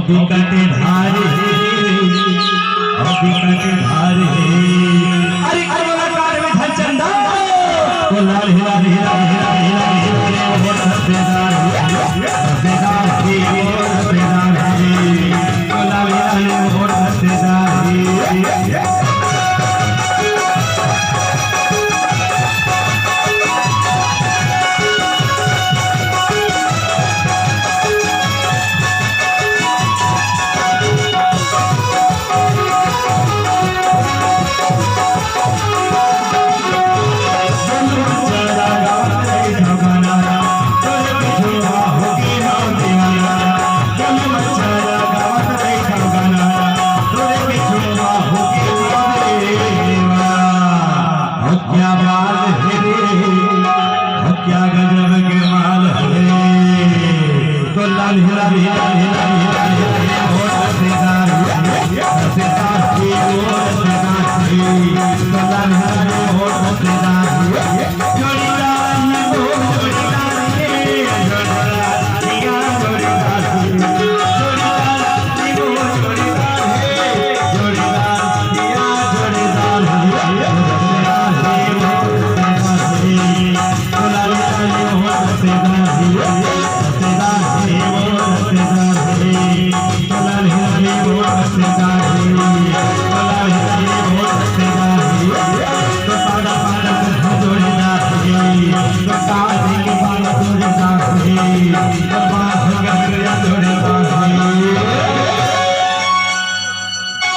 बिकट धारे अरे कलाकार में धन चंदा तो लाल हिला हिला हिला हिला हिला हफ्तेदार की हफ्तेदार है तो लाल हिला हिला हफ्तेदार क्या गजब के माल है तो लाल हिला हिला हिला हिला हिला हफ्तेदार की हफ्तेदार तो लाल हिला हफ्तेदार जोड़ीदार